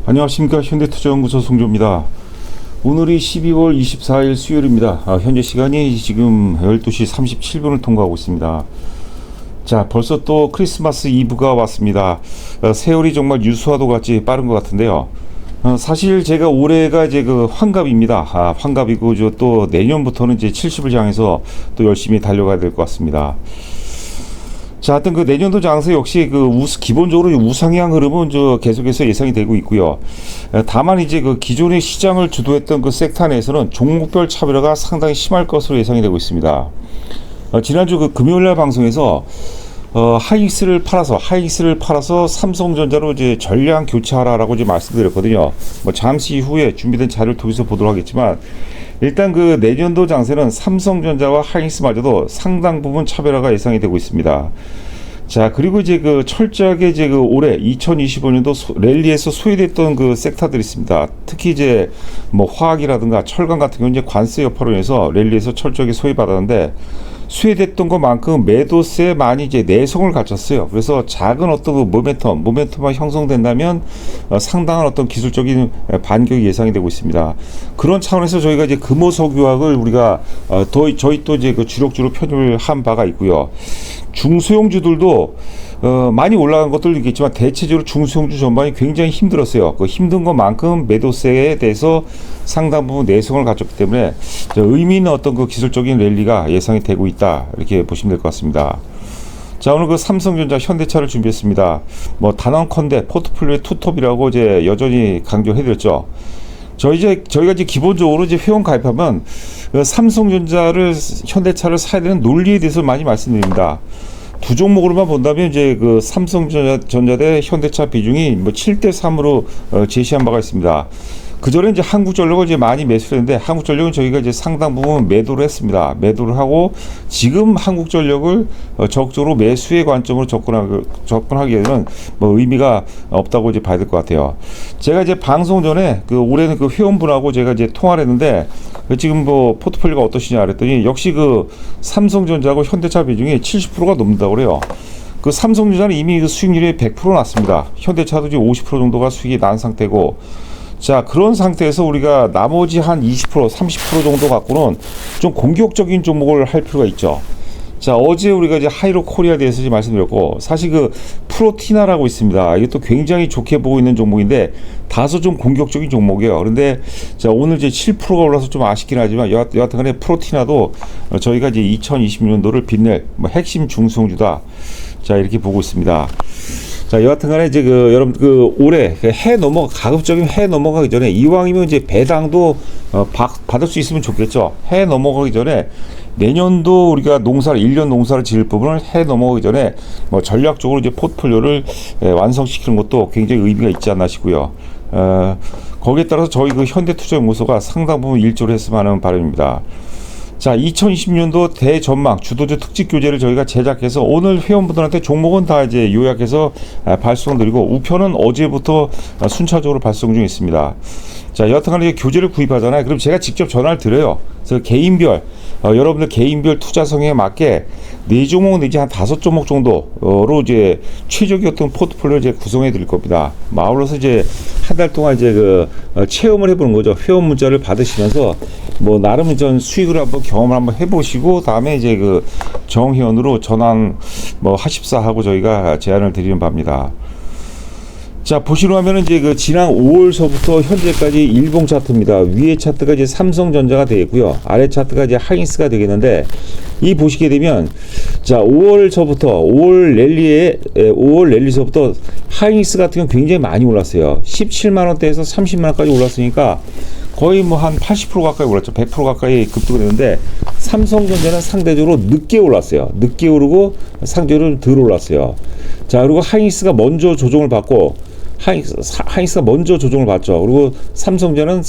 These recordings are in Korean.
안녕하십니까. 현대투자연구소 송조입니다. 오늘이 12월 24일 수요일입니다. 현재 시간이 지금 12시 37분을 통과하고 있습니다. 자, 벌써 또 크리스마스 이브가 왔습니다. 세월이 정말 유수화도 같이 빠른 것 같은데요. 사실 제가 올해가 이제 그 환갑입니다. 환갑이고 또 내년부터는 이제 70을 향해서 또 열심히 달려가야 될 것 같습니다. 자, 하여튼 그 내년도 장세 역시 기본적으로 우상향 흐름은 계속해서 예상이 되고 있고요. 다만 이제 그 기존의 시장을 주도했던 그 섹터 내에서는 종목별 차별화가 상당히 심할 것으로 예상이 되고 있습니다. 지난주 그 금요일날 방송에서 하이닉스를 팔아서 삼성전자로 이제 전량 교체하라라고 이제 말씀드렸거든요. 잠시 후에 준비된 자료를 통해서 보도록 하겠지만, 일단 그 내년도 장세는 삼성전자와 하이닉스마저도 상당 부분 차별화가 예상이 되고 있습니다. 자, 그리고 이제 그 철저하게 이제 그 올해 2025년도 랠리에서 소외됐던 그 섹터들이 있습니다. 특히 이제 뭐 화학이라든가 철강 같은 경우는 이제 관세 여파로 인해서 랠리에서 철저하게 소외받았는데, 수혜됐던 것만큼 매도세에 많이 이제 내성을 갖췄어요. 그래서 작은 어떤 그 모멘텀만 형성된다면 상당한 어떤 기술적인 반격이 예상이 되고 있습니다. 그런 차원에서 저희가 이제 금호석유학을 우리가 저희 또 이제 그 주력주로 편입을 한 바가 있고요. 중소형주들도 많이 올라간 것들도 있겠지만 대체적으로 중소형주 전반이 굉장히 힘들었어요. 그 힘든 것만큼 매도세에 대해서 상당 부분 내성을 갖췄기 때문에 의미 있는 어떤 그 기술적인 랠리가 예상이 되고 있다, 이렇게 보시면 될 것 같습니다. 자, 오늘 그 삼성전자, 현대차를 준비했습니다. 뭐 단언컨대 포트폴리오의 투톱이라고 이제 여전히 강조해드렸죠. 저희가 이제 기본적으로 이제 회원 가입하면 삼성전자를, 현대차를 사야 되는 논리에 대해서 많이 말씀드립니다. 두 종목으로만 본다면 이제 그 삼성전자 대 현대차 비중이 뭐 7대3으로 제시한 바가 있습니다. 그 전에 이제 한국전력을 이제 많이 매수했는데, 한국전력은 저희가 이제 상당 부분 매도를 했습니다. 매도를 하고 지금 한국전력을 적극적으로 매수의 관점으로 접근하기에는 뭐 의미가 없다고 이제 봐야 될 것 같아요. 제가 이제 방송 전에 그 올해는 그 회원분하고 제가 이제 통화를 했는데, 지금 뭐 포트폴리오가 어떠시냐 그랬더니 역시 그 삼성전자하고 현대차 비중이 70%가 넘는다고 그래요. 그 삼성전자는 이미 그 수익률이 100% 났습니다. 현대차도 지금 50% 정도가 수익이 난 상태고, 자, 그런 상태에서 우리가 나머지 한 20%, 30% 정도 갖고는 좀 공격적인 종목을 할 필요가 있죠. 자, 어제 우리가 이제 하이로 코리아에 대해서 이제 말씀드렸고, 사실 그 프로티나라고 있습니다. 이것도 굉장히 좋게 보고 있는 종목인데 다소 좀 공격적인 종목이에요. 그런데 자, 오늘 이제 7%가 올라서 좀 아쉽긴 하지만 여하튼간에 프로티나도 저희가 이제 2026년도를 빛낼 뭐 핵심 중소형주다, 자, 이렇게 보고 있습니다. 자, 여하튼간에 이제 여러분 올해 가급적이면 해 넘어가기 전에, 이왕이면 이제 배당도 받을 수 있으면 좋겠죠. 해 넘어가기 전에 내년도 우리가 1년 농사를 지을 부분을 해 넘어가기 전에 뭐 전략적으로 이제 포트폴리오를 완성시키는 것도 굉장히 의미가 있지 않나 싶고요. 거기에 따라서 저희 그 현대투자연구소가 상당 부분 일조를 했으면 하는 바람입니다. 자, 2020년도 대전망 주도주 특집 교재를 저희가 제작해서 오늘 회원분들한테 종목은 다 이제 요약해서 발송드리고, 우편은 어제부터 순차적으로 발송 중에 있습니다. 자, 여하튼간에 교재를 구입하잖아요. 그럼 제가 직접 전화를 드려요. 그래서 개인별, 여러분들 개인별 투자 성향에 맞게 4종목 내지 한 5종목 정도로 이제 최적의 어떤 포트폴리오 이제 구성해 드릴 겁니다. 아울러서 이제 한 달 동안 이제 체험을 해보는 거죠. 회원 문자를 받으시면서 뭐 나름 전 수익을 한번 경험을 한번 해보시고, 다음에 이제 정회원으로 전환 뭐 하십사 하고 저희가 제안을 드리는 바입니다. 자, 보시로 하면은 이제 지난 5월서부터 현재까지 일봉 차트입니다. 위에 차트가 이제 삼성전자가 되겠고요. 아래 차트가 이제 하이닉스가 되겠는데, 이 보시게 되면 자, 5월 랠리서부터 하이닉스 같은 경우 굉장히 많이 올랐어요. 17만 원대에서 30만 원까지 올랐으니까 거의 뭐 한 80% 가까이 올랐죠. 100% 가까이 급등을 했는데, 삼성전자는 상대적으로 늦게 올랐어요. 늦게 오르고 상대적으로 덜 올랐어요. 자, 그리고 하이닉스가 먼저 조정을 받고, 하이닉스가 먼저 조정을 받죠. 그리고 삼성전자는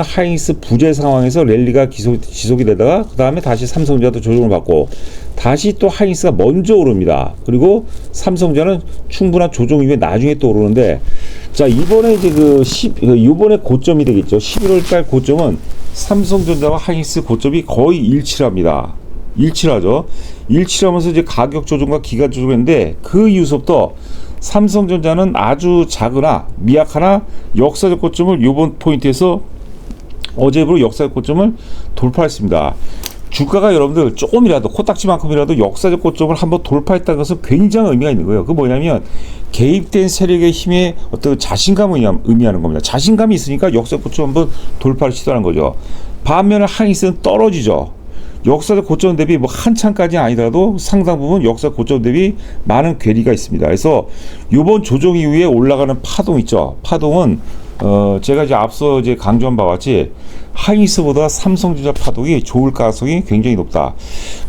하이닉스 부재 상황에서 랠리가 지속이 되다가 그 다음에 다시 삼성전자도 조정을 받고, 다시 또 하이닉스가 먼저 오릅니다. 그리고 삼성전자는 충분한 조정 이후에 나중에 또 오르는데, 자, 이번에 이제 이번에 고점이 되겠죠. 11월 달 고점은 삼성전자와 하이닉스 고점이 거의 일치합니다. 일치하죠. 일치하면서 이제 가격 조정과 기간 조정인데, 그 이후부터 삼성전자는 아주 작으나 미약하나 역사적 고점을 이번 포인트에서 어제부로 역사적 고점을 돌파했습니다. 주가가 여러분들 조금이라도 코딱지만큼이라도 역사적 고점을 한번 돌파했다는 것은 굉장히 의미가 있는 거예요. 그 뭐냐면 개입된 세력의 힘에 어떤 자신감을 의미하는 겁니다. 자신감이 있으니까 역사적 고점 한번 돌파를 시도하는 거죠. 반면에 하이닉스는 떨어지죠. 역사적 고점 대비 뭐 한참까지는 아니더라도 상당 부분 역사적 고점 대비 많은 괴리가 있습니다. 그래서 이번 조정 이후에 올라가는 파동 있죠. 파동은 제가 이제 앞서 이제 강조한 바와 같이 하이닉스보다 삼성전자 파동이 좋을 가능성이 굉장히 높다.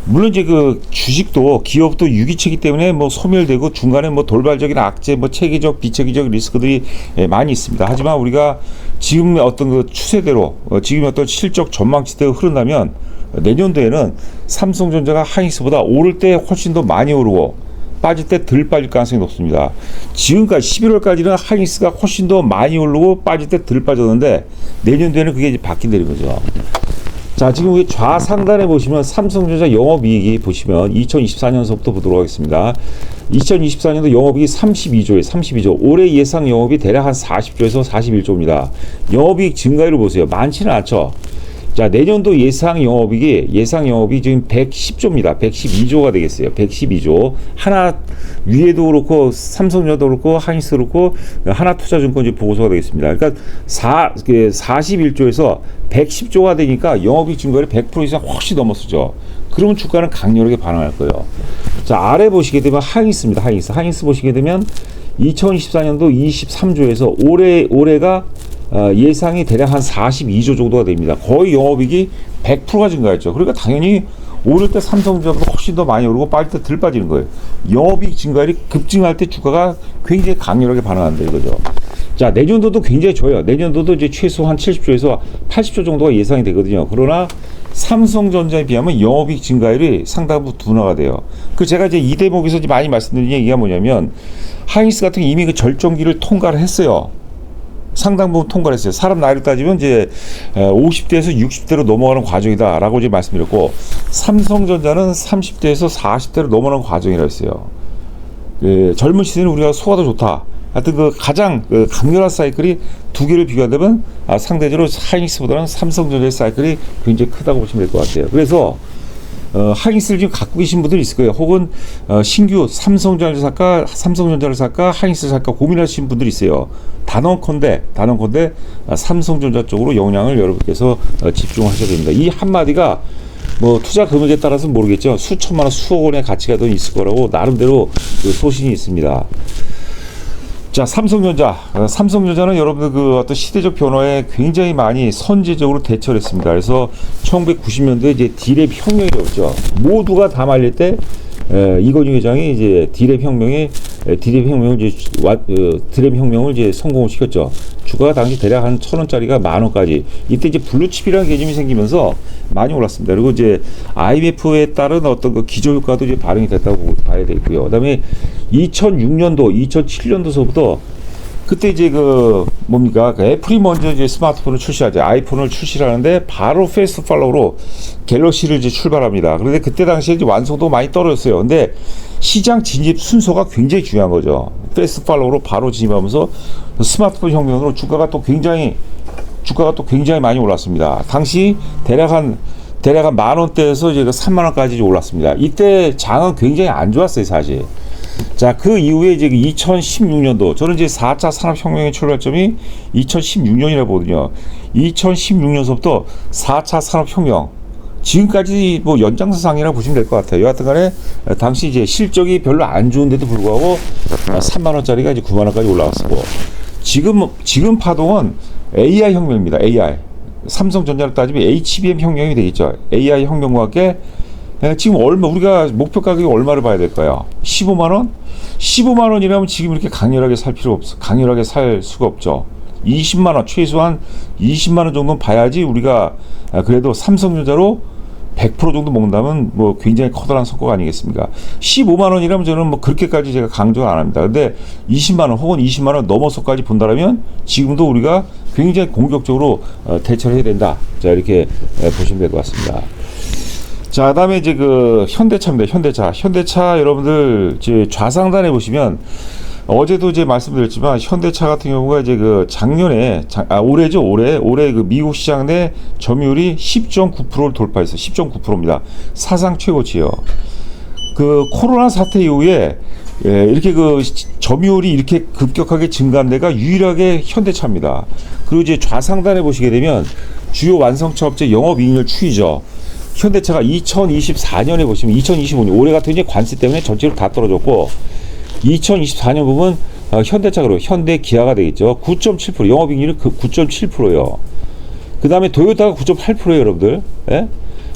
물론 이제 그 주식도 기업도 유기체이기 때문에 뭐 소멸되고 중간에 뭐 돌발적인 악재, 뭐 체계적, 비체계적 리스크들이 많이 있습니다. 하지만 우리가 지금 어떤 그 추세대로 지금 어떤 실적 전망치대로 흐른다면 내년도에는 삼성전자가 하이닉스보다 오를 때 훨씬 더 많이 오르고 빠질 때 덜 빠질 가능성이 높습니다. 지금까지 11월까지는 하이닉스가 훨씬 더 많이 오르고 빠질 때 덜 빠졌는데 내년도에는 그게 이제 바뀐다는 거죠. 자, 지금 우리 좌상단에 보시면 삼성전자 영업이익이 보시면 2024년서부터 보도록 하겠습니다. 2024년도 영업이익이 32조. 올해 예상 영업이 대략 한 40조에서 41조입니다. 영업이익 증가율을 보세요. 많지는 않죠. 자, 내년도 예상 영업이 지금 110조입니다. 112조가 되겠어요. 112조. 하나 위에도 그렇고 삼성전자도 그렇고 하이닉스도 그렇고 하나투자증권 보고서가 되겠습니다. 그러니까 41조에서 110조가 되니까 영업이익 증가율이 100% 이상 훨씬 넘었죠. 그러면 주가는 강렬하게 반응할 거예요. 자, 아래 보시게 되면 하이닉스입니다. 하이닉스 보시게 되면 2024년도 23조에서 올해가 예상이 대략 한 42조 정도가 됩니다. 거의 영업이익이 100%가 증가했죠. 그러니까 당연히 오를 때 삼성전자보다 훨씬 더 많이 오르고 빠질 때 덜 빠지는 거예요. 영업이익 증가율이 급증할 때 주가가 굉장히 강렬하게 반응한다 이거죠. 자, 내년도도 굉장히 좋아요. 내년도도 이제 최소 한 70조에서 80조 정도가 예상이 되거든요. 그러나 삼성전자에 비하면 영업이익 증가율이 상당 부분 둔화가 돼요. 그 제가 이제 이 대목에서 많이 말씀드린 얘기가 뭐냐면 하이닉스 같은 게 이미 그 절정기를 통과를 했어요. 상당 부분 통과를 했어요. 사람 나이로 따지면 이제 50대에서 60대로 넘어가는 과정이다라고 이제 말씀드렸고, 삼성전자는 30대에서 40대로 넘어가는 과정이라고 했어요. 젊은 시대는 우리가 소화도 좋다. 하여튼 그 가장 강렬한 사이클이 두 개를 비교한다면 상대적으로 하이닉스보다는 삼성전자의 사이클이 굉장히 크다고 보시면 될 것 같아요. 그래서 하이닉스를 지금 갖고 계신 분들이 있을 거예요. 혹은 신규 삼성전자를 살까 하이닉스를 살까 고민하시는 분들이 있어요. 단언컨대 삼성전자 쪽으로 영향을 여러분께서 집중하셔야 됩니다. 이 한마디가 뭐 투자 금액에 따라서는 모르겠죠. 수천만 원, 수억 원의 가치가 더 있을 거라고 나름대로 그 소신이 있습니다. 자, 삼성전자는 여러분들 그 어떤 시대적 변화에 굉장히 많이 선제적으로 대처를 했습니다. 그래서 1990년도에 이제 디랩 혁명이 왔죠. 모두가 다 말릴 때 이건희 회장이 이제 디랩 혁명을 이제 성공을 시켰죠. 주가가 당시 대략 한 1,000원짜리가 10,000원까지. 이때 이제 블루칩이라는 개념이 생기면서 많이 올랐습니다. 그리고 이제 IMF에 따른 어떤 그 기저효과도 이제 발행이 됐다고 봐야 되고요. 그다음에 2006년도, 2007년도서부터 그때 이제 그 애플이 먼저 이제 스마트폰을 출시하죠. 아이폰을 출시하는데 바로 패스트 팔로우로 갤럭시를 이제 출발합니다. 그런데 그때 당시에 이제 완성도 많이 떨어졌어요. 근데 시장 진입 순서가 굉장히 중요한 거죠. 패스트 팔로우로 바로 진입하면서 스마트폰 혁명으로 주가가 또 굉장히 많이 올랐습니다. 당시 대략 한 10,000원대에서 이제 30,000원까지 올랐습니다. 이때 장은 굉장히 안 좋았어요, 사실. 자, 그 이후에 이제 2016년도, 저는 이제 4차 산업혁명의 출발점이 2016년이라고 보거든요. 2016년서부터 4차 산업혁명, 지금까지 뭐 연장선상이라고 보시면 될 것 같아요. 여하튼 간에 당시 이제 실적이 별로 안 좋은데도 불구하고 3만원짜리가 이제 9만원까지 올라왔고, 지금 파동은 AI 혁명입니다. AI. 삼성전자를 따지면 HBM 혁명이 되겠죠. AI 혁명과 함께 지금 우리가 목표 가격이 얼마를 봐야 될까요? 15만 원? 15만 원이라면 지금 이렇게 강렬하게 살 수가 없죠. 20만 원, 최소한 20만 원 정도는 봐야지 우리가 그래도 삼성전자로 100% 정도 먹는다면 뭐 굉장히 커다란 성과가 아니겠습니까? 15만 원이라면 저는 뭐 그렇게까지 제가 강조를 안 합니다. 근데 20만 원 혹은 20만 원 넘어서까지 본다면 지금도 우리가 굉장히 공격적으로 대처를 해야 된다. 자, 이렇게 보시면 될 것 같습니다. 자, 그다음에 이제 그 현대차입니다. 현대차 여러분들 이제 좌상단에 보시면 어제도 이제 말씀드렸지만 현대차 같은 경우가 이제 그 작년에 올해죠. 올해 그 미국 시장 내 점유율이 10.9%를 돌파했어요. 10.9%입니다. 사상 최고치예요. 그 코로나 사태 이후에 이렇게 그 점유율이 이렇게 급격하게 증가한 데가 유일하게 현대차입니다. 그리고 이제 좌상단에 보시게 되면 주요 완성차 업체 영업이익률 추이죠. 현대차가 2024년에 보시면 2025년 올해 같은 경우에 관세 때문에 전체로 다 떨어졌고 2024년 보면 현대차로 현대 기아가 되겠죠. 9.7% 영업이익률이 9.7%예요. 그 다음에 도요타가 9.8%예요, 여러분들. 예?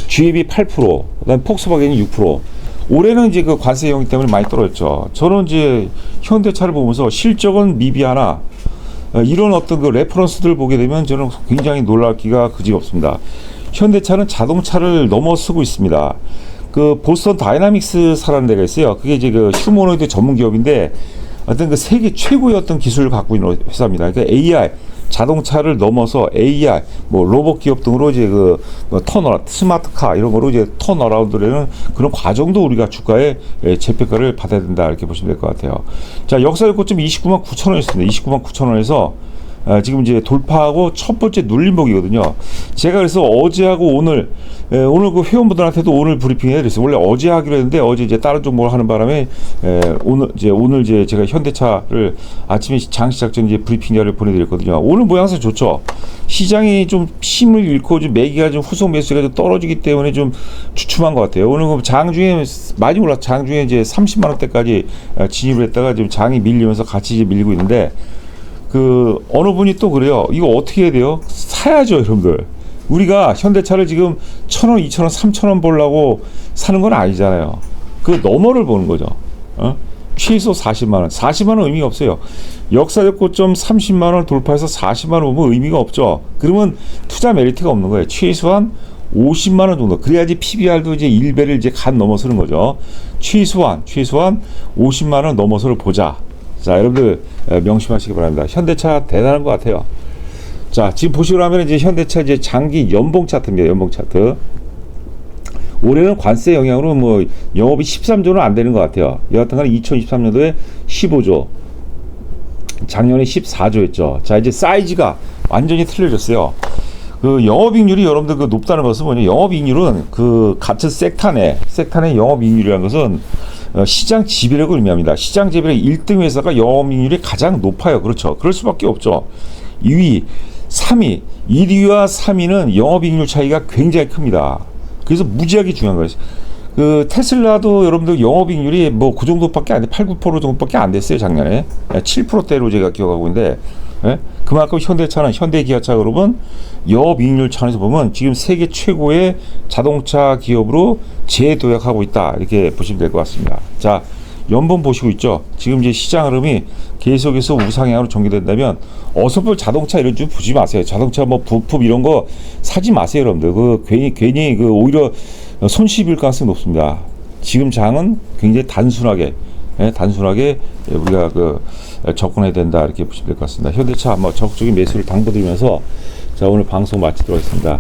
GM이 8%, 그다음 폭스바겐이 6%. 올해는 이제 그 관세 영향 때문에 많이 떨어졌죠. 저는 이제 현대차를 보면서 실적은 미비하나 이런 어떤 그 레퍼런스들을 보게 되면 저는 굉장히 놀랄 기가 그지없습니다. 현대차는 자동차를 넘어서고 있습니다. 그 보스턴 다이나믹스사라는 데가 있어요. 그게 이제 그 휴머노이드 전문 기업인데 어떤 그 세계 최고의 어떤 기술을 갖고 있는 회사입니다. 그러니까 AI 자동차를 넘어서 AI 뭐 로봇 기업 등으로 이제 그 턴어라운드 스마트카 이런 거로 이제 턴어라운드라는 그런 과정도 우리가 주가에 재평가를 받아야 된다 이렇게 보시면 될 것 같아요. 자, 역사적 고점 29만 9천 원이었습니다. 29만 9천 원에서 지금 이제 돌파하고 첫 번째 눌림목이거든요. 제가 그래서 어제하고 오늘 그 회원분들한테도 오늘 브리핑 해드렸어요. 원래 어제 하기로 했는데 어제 이제 다른 종목을 하는 바람에 오늘 이제 제가 현대차를 아침에 장 시작 전 이제 브리핑 자료를 보내드렸거든요. 오늘 모양새 좋죠. 시장이 좀 힘을 잃고 좀 매기가 좀 후속 매수가 좀 떨어지기 때문에 좀 주춤한 것 같아요. 오늘 장 중에 많이 올랐. 장 중에 이제 30만 원대까지 진입을 했다가 지금 장이 밀리면서 같이 이제 밀리고 있는데. 그 어느 분이 또 그래요. 이거 어떻게 해야 돼요? 사야죠, 여러분들. 우리가 현대차를 지금 1,000원, 2,000원, 3,000원 보려고 사는 건 아니잖아요. 그 너머를 보는 거죠. 최소 40만 원. 40만 원 의미가 없어요. 역사적 고점 30만 원 돌파해서 40만 원 보면 의미가 없죠. 그러면 투자 메리트가 없는 거예요. 최소한 50만 원 정도. 그래야지 PBR도 이제 1배를 이제 간 넘어서는 거죠. 최소한 50만 원 넘어서를 보자. 자, 여러분들 명심하시기 바랍니다. 현대차 대단한 것 같아요. 자, 지금 보시고 하면 이제 현대차 이제 장기 연봉 차트입니다. 연봉 차트. 올해는 관세 영향으로 뭐 영업이 13조는 안 되는 것 같아요. 여하튼간에 2023년도에 15조, 작년에 14조였죠. 자, 이제 사이즈가 완전히 틀려졌어요. 그 영업이익률이 여러분들 그 높다는 것은 뭐냐? 영업이익률은 그 같은 섹터 내 영업이익률이라는 것은 시장 지배력을 의미합니다. 시장 지배력 1등 회사가 영업이익률이 가장 높아요. 그렇죠. 그럴 수밖에 없죠. 2위, 3위, 1위와 3위는 영업이익률 차이가 굉장히 큽니다. 그래서 무지하게 중요한 거예요. 그 테슬라도 여러분들 영업이익률이 뭐 그 정도밖에 안 돼. 8, 9% 정도밖에 안 됐어요. 작년에 7%대로 제가 기억하고 있는데 그만큼 현대차는 현대기아차 그룹은 영업이익률 차원에서 보면 지금 세계 최고의 자동차 기업으로 재도약하고 있다 이렇게 보시면 될 것 같습니다. 자, 연봉 보시고 있죠. 지금 이제 시장 흐름이 계속해서 우상향으로 전개된다면 어설픈 자동차 이런 좀 보지 마세요. 자동차 뭐 부품 이런 거 사지 마세요, 여러분들. 그 괜히 그 오히려 손실일 가능성이 높습니다. 지금 장은 굉장히 단순하게 우리가 그 접근해야 된다 이렇게 보시면 될 것 같습니다. 현대차 뭐 적극적인 매수를 당부드리면서 자, 오늘 방송 마치도록 하겠습니다.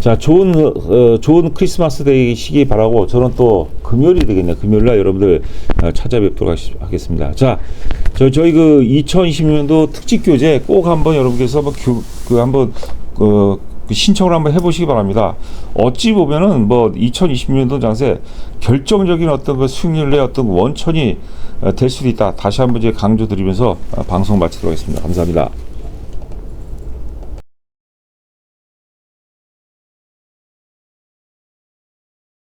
자, 좋은 크리스마스 되시기 바라고 저는 또 금요일이 되겠네요. 금요일날 여러분들 찾아뵙도록 하겠습니다. 자, 저희 그 2020년도 특집 교재 꼭 한번 여러분께서 한번 신청을 한번 해보시기 바랍니다. 어찌 보면은 뭐 2020년도 장세 결정적인 어떤 그 수익률의 어떤 원천이 될 수도 있다. 다시 한번 이제 강조드리면서 방송 마치도록 하겠습니다. 감사합니다.